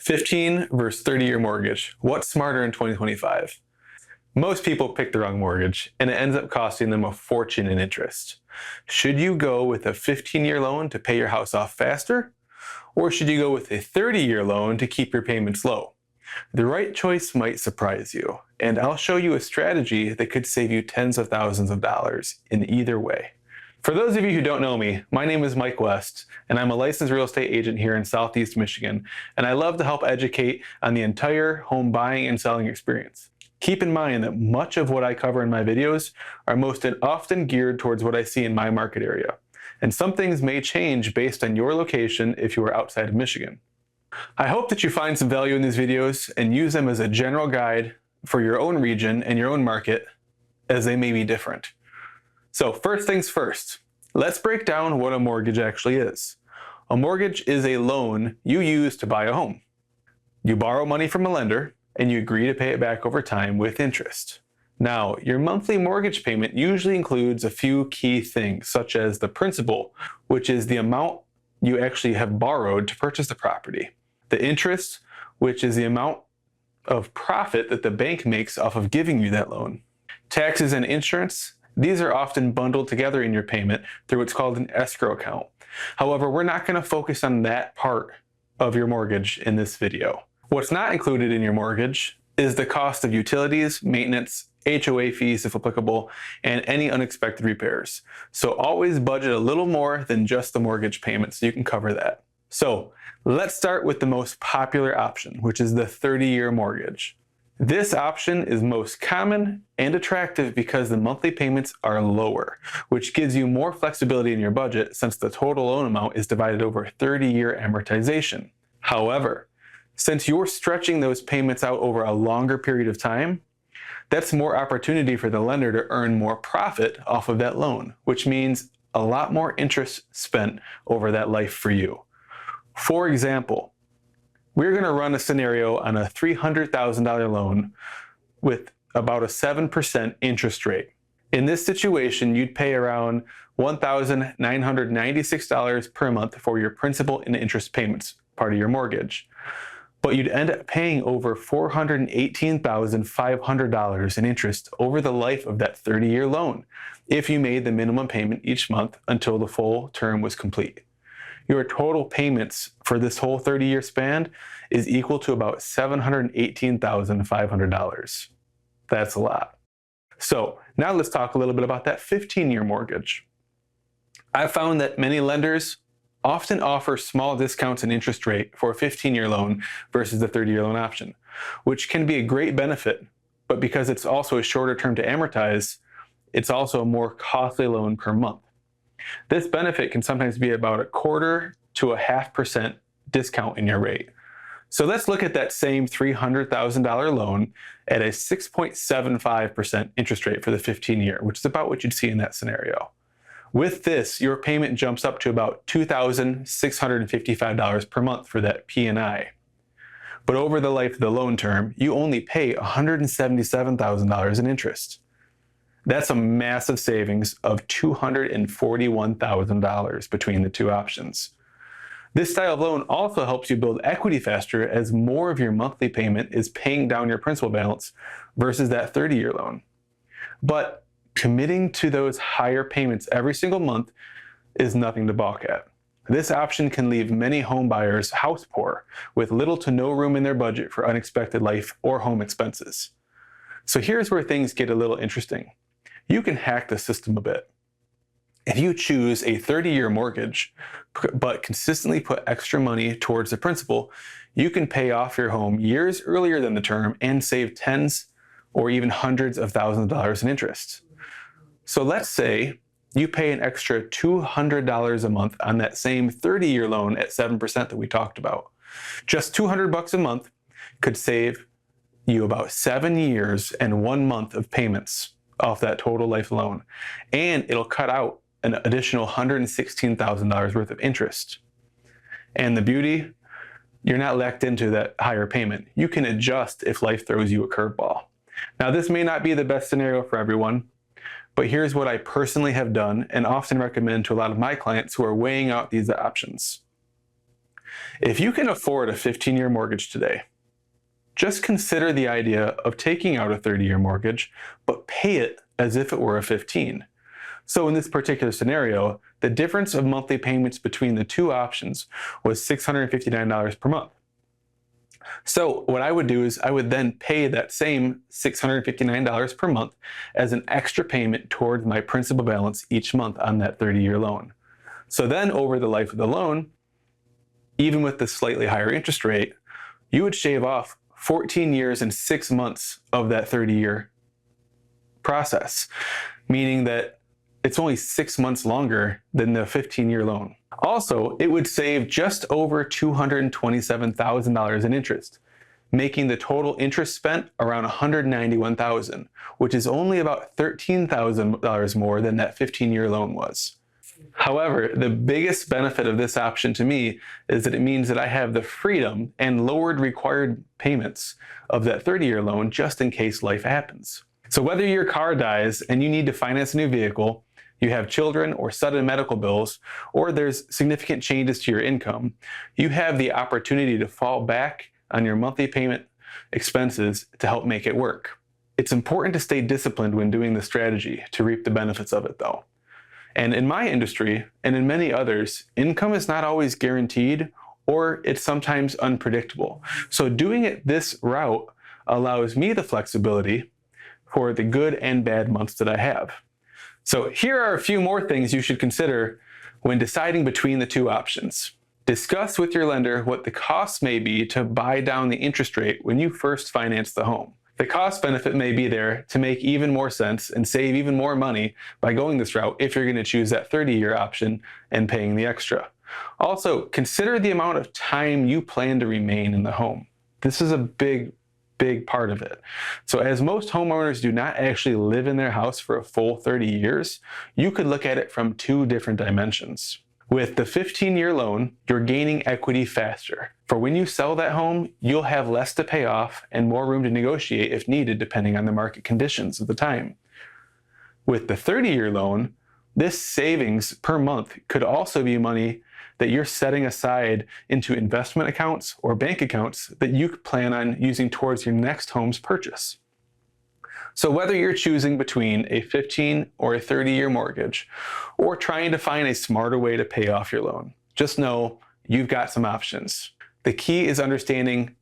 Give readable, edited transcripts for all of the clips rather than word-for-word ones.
15 versus 30-year mortgage. What's smarter in 2025? Most people pick the wrong mortgage, and it ends up costing them a fortune in interest. Should you go with a 15-year loan to pay your house off faster? Or should you go with a 30-year loan to keep your payments low? The right choice might surprise you, and I'll show you a strategy that could save you tens of thousands of dollars in either way. For those of you who don't know me, my name is Mike West, and I'm a licensed real estate agent here in Southeast Michigan, and I love to help educate on the entire home buying and selling experience. Keep in mind that much of what I cover in my videos are most often geared towards what I see in my market area, and some things may change based on your location if you are outside of Michigan. I hope that you find some value in these videos and use them as a general guide for your own region and your own market, as they may be different. So first things first, let's break down what a mortgage actually is. A mortgage is a loan you use to buy a home. You borrow money from a lender and you agree to pay it back over time with interest. Now, your monthly mortgage payment usually includes a few key things, such as the principal, which is the amount you actually have borrowed to purchase the property. The interest, which is the amount of profit that the bank makes off of giving you that loan. Taxes and insurance, these are often bundled together in your payment through what's called an escrow account. However, we're not going to focus on that part of your mortgage in this video. What's not included in your mortgage is the cost of utilities, maintenance, HOA fees if applicable, and any unexpected repairs. So always budget a little more than just the mortgage payment so you can cover that. So let's start with the most popular option, which is the 30-year mortgage. This option is most common and attractive because the monthly payments are lower, which gives you more flexibility in your budget since the total loan amount is divided over a 30-year amortization. However, since you're stretching those payments out over a longer period of time, that's more opportunity for the lender to earn more profit off of that loan, which means a lot more interest spent over that life for you. For example, we're going to run a scenario on a $300,000 loan with about a 7% interest rate. In this situation, you'd pay around $1,996 per month for your principal and interest payments, part of your mortgage. But you'd end up paying over $418,500 in interest over the life of that 30-year loan if you made the minimum payment each month until the full term was complete. Your total payments for this whole 30-year span is equal to about $718,500. That's a lot. So now let's talk a little bit about that 15-year mortgage. I've found that many lenders often offer small discounts in interest rate for a 15-year loan versus the 30-year loan option, which can be a great benefit, but because it's also a shorter term to amortize, it's also a more costly loan per month. This benefit can sometimes be about 1/4 to 0.5% discount in your rate. So let's look at that same $300,000 loan at a 6.75% interest rate for the 15-year, which is about what you'd see in that scenario. With this, your payment jumps up to about $2,655 per month for that P&I. But over the life of the loan term, you only pay $177,000 in interest. That's a massive savings of $241,000 between the two options. This style of loan also helps you build equity faster as more of your monthly payment is paying down your principal balance versus that 30-year loan. But committing to those higher payments every single month is nothing to balk at. This option can leave many home buyers house poor with little to no room in their budget for unexpected life or home expenses. So here's where things get a little interesting. You can hack the system a bit. If you choose a 30-year mortgage, but consistently put extra money towards the principal, you can pay off your home years earlier than the term and save tens or even hundreds of thousands of dollars in interest. So let's say you pay an extra $200 a month on that same 30-year loan at 7% that we talked about. Just $200 a month could save you about 7 years and 1 month of payments off that total life loan, and it'll cut out an additional $116,000 worth of interest. And the beauty, you're not locked into that higher payment. You can adjust if life throws you a curveball. Now, this may not be the best scenario for everyone, but here's what I personally have done and often recommend to a lot of my clients who are weighing out these options. If you can afford a 15-year mortgage today, just consider the idea of taking out a 30-year mortgage, but pay it as if it were a 15. So in this particular scenario, the difference of monthly payments between the two options was $659 per month. So what I would do is I would then pay that same $659 per month as an extra payment towards my principal balance each month on that 30-year loan. So then over the life of the loan, even with the slightly higher interest rate, you would shave off 14 years and 6 months of that 30-year process, meaning that it's only 6 months longer than the 15-year loan. Also, it would save just over $227,000 in interest, making the total interest spent around $191,000, which is only about $13,000 more than that 15-year loan was. However, the biggest benefit of this option to me is that it means that I have the freedom and lowered required payments of that 30-year loan just in case life happens. So whether your car dies and you need to finance a new vehicle, you have children or sudden medical bills, or there's significant changes to your income, you have the opportunity to fall back on your monthly payment expenses to help make it work. It's important to stay disciplined when doing the strategy to reap the benefits of it though. And in my industry, and in many others, income is not always guaranteed, or it's sometimes unpredictable. So doing it this route allows me the flexibility for the good and bad months that I have. So here are a few more things you should consider when deciding between the two options. Discuss with your lender what the costs may be to buy down the interest rate when you first finance the home. The cost benefit may be there to make even more sense and save even more money by going this route if you're going to choose that 30-year option and paying the extra. Also, consider the amount of time you plan to remain in the home. This is a big part of it. So as most homeowners do not actually live in their house for a full 30 years, you could look at it from two different dimensions. With the 15-year loan, you're gaining equity faster. For when you sell that home, you'll have less to pay off and more room to negotiate if needed, depending on the market conditions at the time. With the 30-year loan, this savings per month could also be money that you're setting aside into investment accounts or bank accounts that you plan on using towards your next home's purchase. So whether you're choosing between a 15 or a 30-year mortgage, or trying to find a smarter way to pay off your loan, just know you've got some options. The key is understanding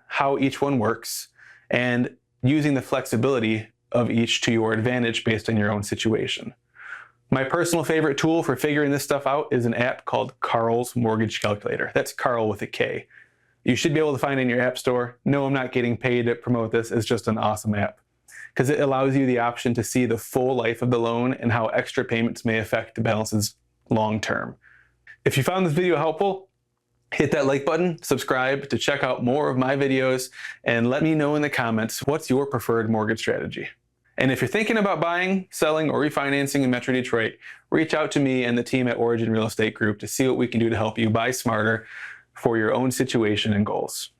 how each one works, and using the flexibility of each to your advantage based on your own situation. My personal favorite tool for figuring this stuff out is an app called Carl's Mortgage Calculator. That's Carl with a K. You should be able to find it in your app store. No, I'm not getting paid to promote this. It's just an awesome app, because it allows you the option to see the full life of the loan and how extra payments may affect the balances long term. If you found this video helpful, hit that like button, subscribe to check out more of my videos, and let me know in the comments what's your preferred mortgage strategy. And if you're thinking about buying, selling, or refinancing in Metro Detroit, reach out to me and the team at Origin Real Estate Group to see what we can do to help you buy smarter for your own situation and goals.